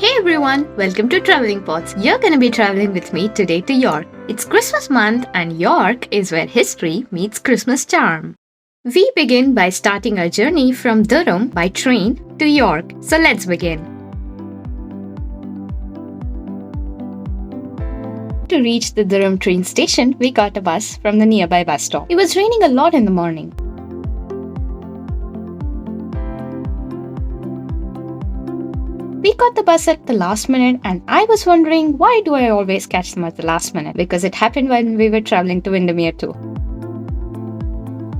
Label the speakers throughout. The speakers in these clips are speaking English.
Speaker 1: Hey everyone, welcome to Traveling Pods. You're gonna be traveling with me today to York. It's Christmas month and York is where history meets Christmas charm. We begin by starting our journey from Durham by train to York. So let's begin. To reach the Durham train station, we got a bus from the nearby bus stop. It was raining a lot in the morning. We got the bus at the last minute and I was wondering why do I always catch them at the last minute, because it happened when we were traveling to Windermere too.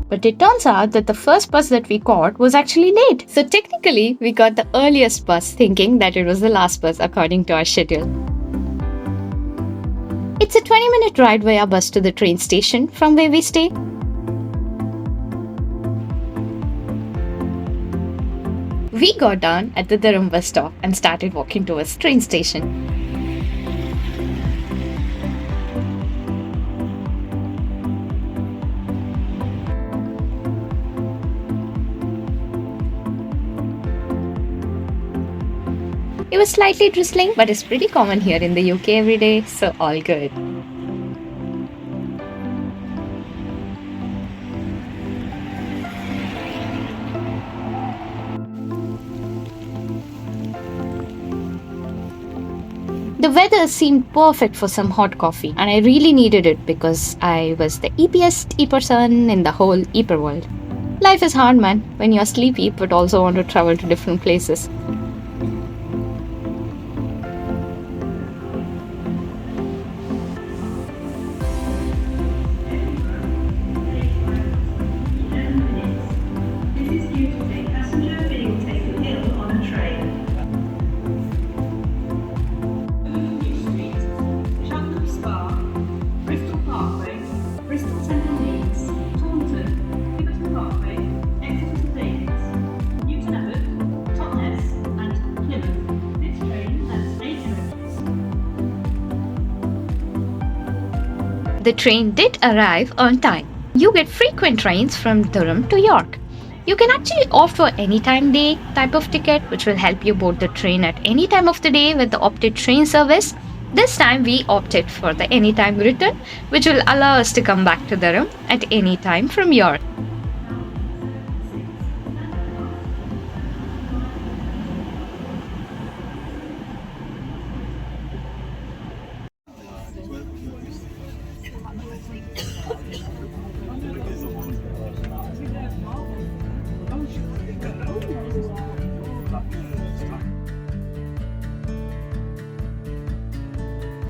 Speaker 1: But it turns out that the first bus that we caught was actually late. So technically we got the earliest bus thinking that it was the last bus according to our schedule. It's a 20-minute ride via bus to the train station from where we stay. We got down at the Durham bus stop and started walking towards the train station. It was slightly drizzling, but it's pretty common here in the UK every day, so all good. The weather seemed perfect for some hot coffee, and I really needed it because I was the eepiest person in the whole eeper world. Life is hard, man, when you're sleepy but also want to travel to different places. The train did arrive on time. You get frequent trains from Durham to York. You can actually opt for anytime day type of ticket, which will help you board the train at any time of the day with the opted train service. This time we opted for the anytime return, which will allow us to come back to Durham at any time from York.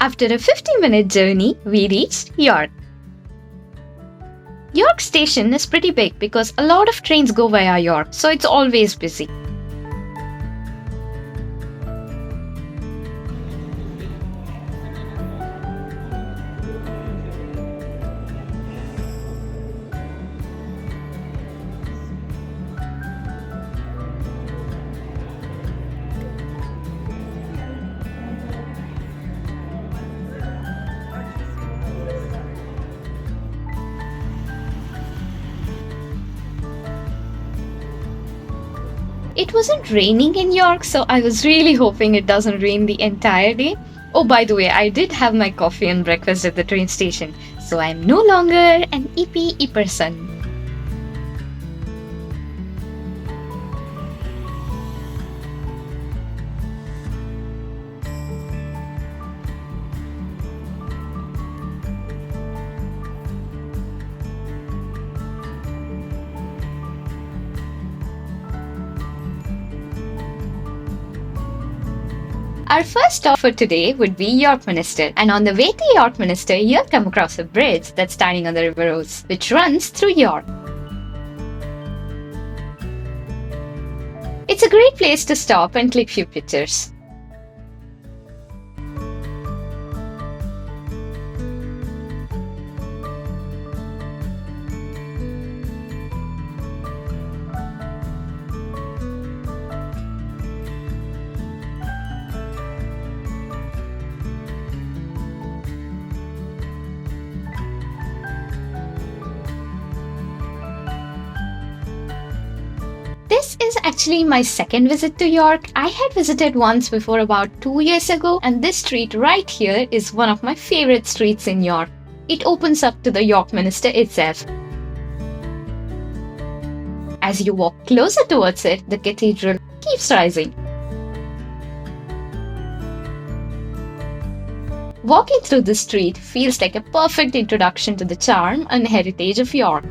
Speaker 1: After a 50-minute journey, we reached York. York station is pretty big because a lot of trains go via York, so it's always busy. It wasn't raining in York, so I was really hoping it doesn't rain the entire day. Oh, by the way, I did have my coffee and breakfast at the train station, so I'm no longer an eepy person. Our first stop for today would be York Minster, and on the way to York Minster, you'll come across a bridge that's standing on the River Ouse, which runs through York. It's a great place to stop and click few pictures. This is actually my second visit to York. I had visited once before about 2 years ago, and this street right here is one of my favorite streets in York. It opens up to the York Minster itself. As you walk closer towards it, the cathedral keeps rising. Walking through the street feels like a perfect introduction to the charm and heritage of York.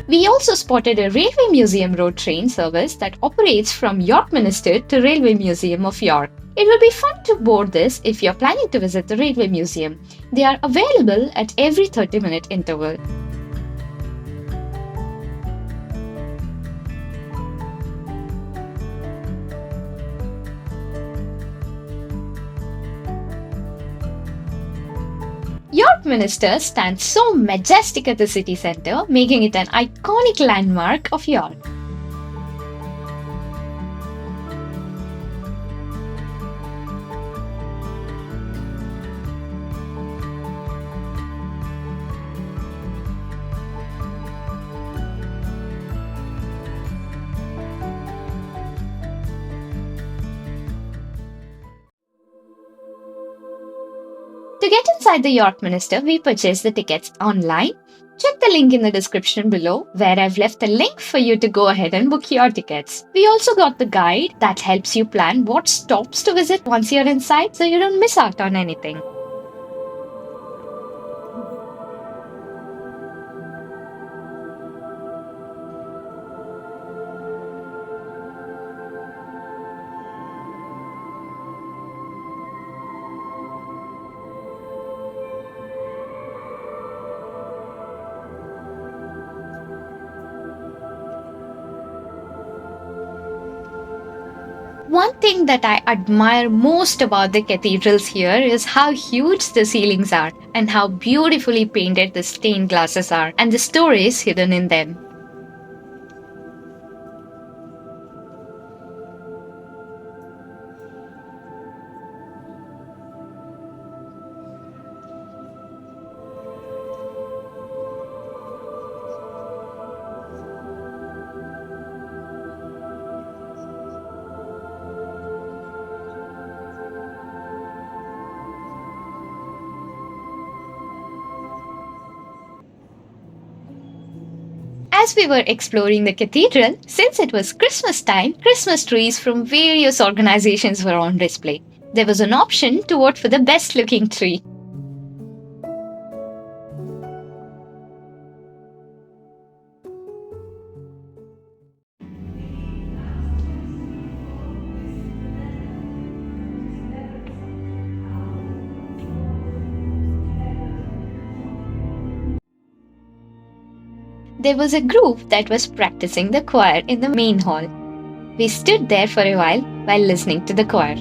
Speaker 1: We also spotted a Railway Museum road train service that operates from York Minster to Railway Museum of York. It will be fun to board this if you're planning to visit the Railway Museum. They are available at every 30-minute interval. York Minster stands so majestic at the city centre, making it an iconic landmark of York. To get inside the York Minster, we purchase the tickets online. Check the link in the description below, where I've left a link for you to go ahead and book your tickets. We also got the guide that helps you plan what stops to visit once you're inside, so you don't miss out on anything. One thing that I admire most about the cathedrals here is how huge the ceilings are and how beautifully painted the stained glasses are and the stories hidden in them. As we were exploring the cathedral, since it was Christmas time, Christmas trees from various organizations were on display. There was an option to vote for the best looking tree. There was a group that was practicing the choir in the main hall. We stood there for a while listening to the choir.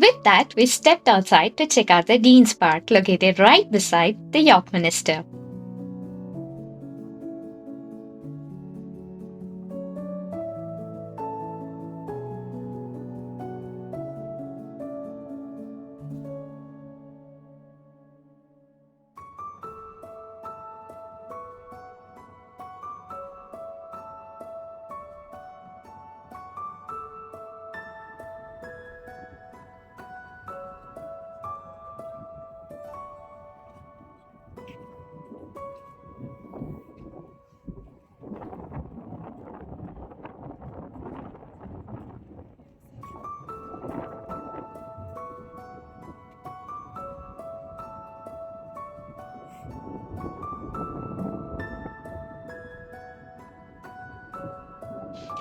Speaker 1: With that, we stepped outside to check out the Dean's Park, located right beside the York Minster.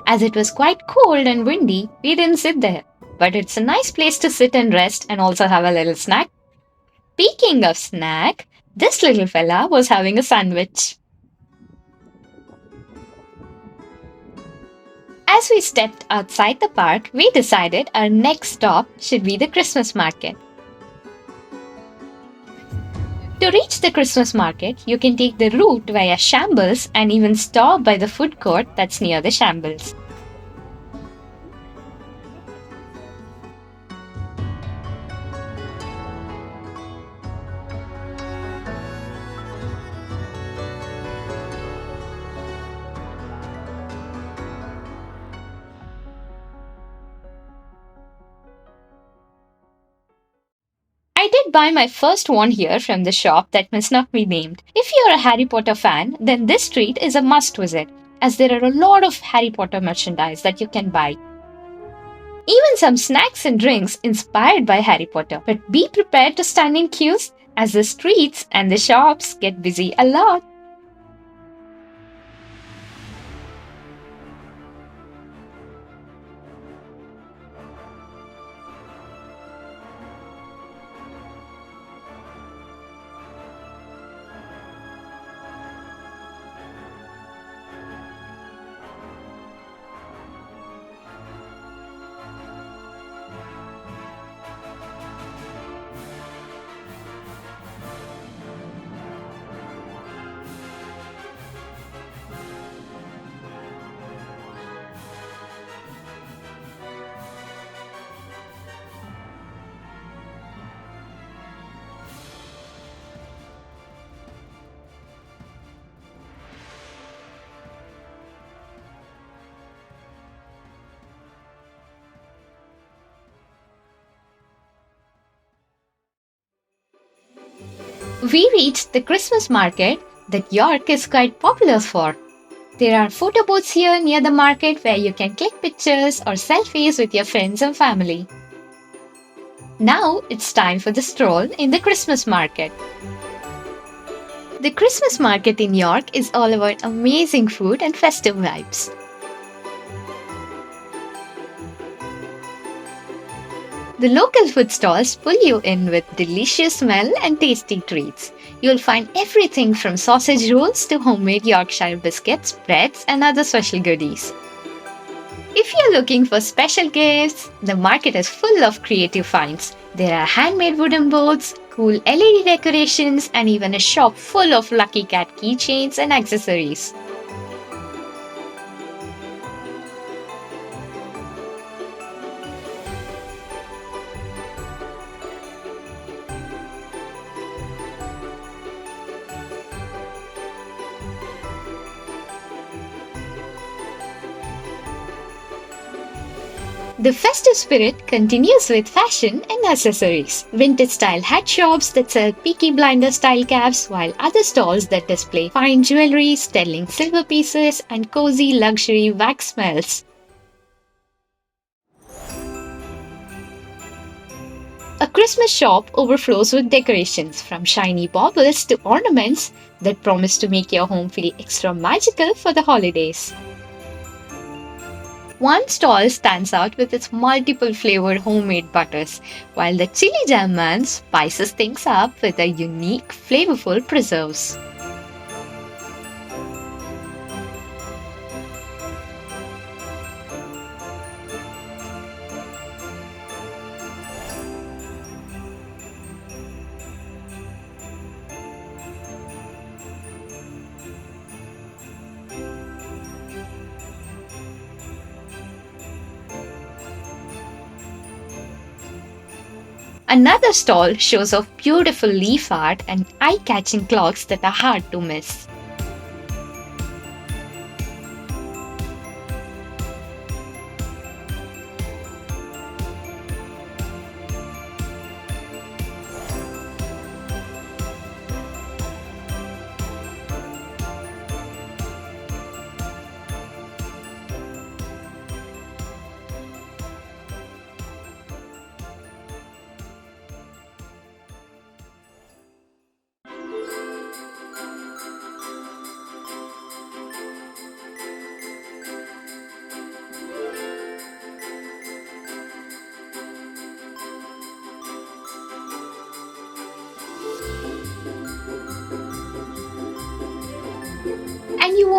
Speaker 1: As it was quite cold and windy, we didn't sit there. But it's a nice place to sit and rest and also have a little snack. Speaking of snack, This little fella was having a sandwich. As we stepped outside the park, we decided our next stop should be the Christmas market. To reach the Christmas market, you can take the route via Shambles and even stop by the food court that's near the Shambles. I did buy my first one here from the shop that must not be named. If you're a Harry Potter fan, then this street is a must visit, as there are a lot of Harry Potter merchandise that you can buy. Even some snacks and drinks inspired by Harry Potter. But be prepared to stand in queues as the streets and the shops get busy a lot. We reached the Christmas market that York is quite popular for. There are photo booths here near the market where you can click pictures or selfies with your friends and family. Now it's time for the stroll in the Christmas market. The Christmas market in York is all about amazing food and festive vibes. The local food stalls pull you in with delicious smell and tasty treats. You'll find everything from sausage rolls to homemade Yorkshire biscuits, breads, and other special goodies. If you're looking for special gifts, the market is full of creative finds. There are handmade wooden boards, cool LED decorations, and even a shop full of lucky cat keychains and accessories. The festive spirit continues with fashion and accessories. Vintage style hat shops that sell Peaky Blinder style caps, while other stalls that display fine jewelry, sterling silver pieces, and cozy luxury wax smells. A Christmas shop overflows with decorations, from shiny baubles to ornaments that promise to make your home feel extra magical for the holidays. One stall stands out with its multiple flavored homemade butters, while the chili jam man spices things up with a unique, flavorful preserves. Another stall shows off beautiful leaf art and eye-catching clocks that are hard to miss.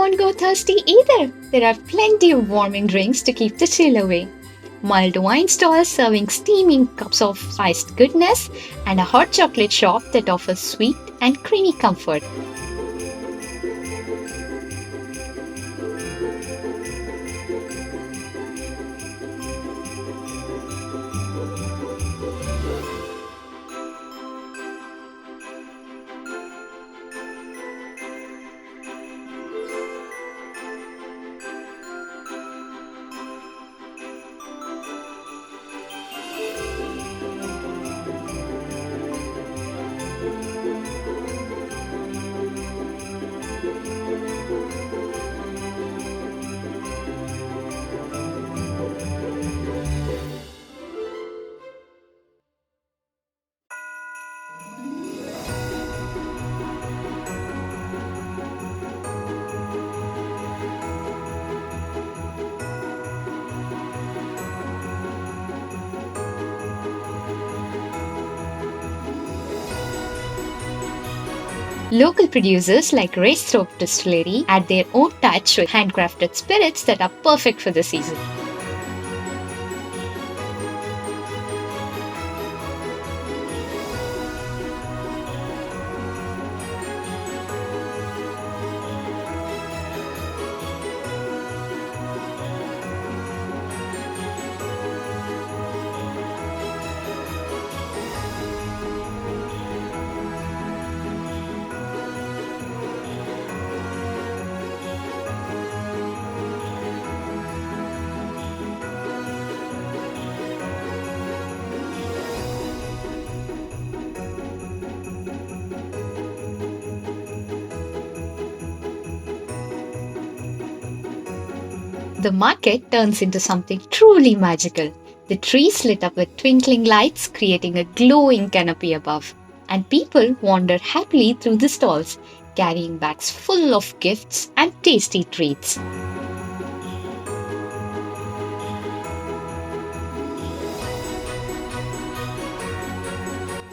Speaker 1: won't go thirsty either. There are plenty of warming drinks to keep the chill away. Mulled wine stalls serving steaming cups of spiced goodness, and a hot chocolate shop that offers sweet and creamy comfort. Local producers like Racethorpe Distillery add their own touch with handcrafted spirits that are perfect for the season. The market turns into something truly magical. The trees lit up with twinkling lights, creating a glowing canopy above. And people wander happily through the stalls, carrying bags full of gifts and tasty treats.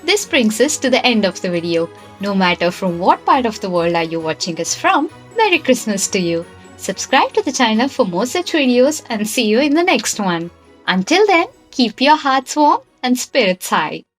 Speaker 1: This brings us to the end of the video. No matter from what part of the world are you watching us from, Merry Christmas to you. Subscribe to the channel for more such videos and see you in the next one. Until then, keep your hearts warm and spirits high.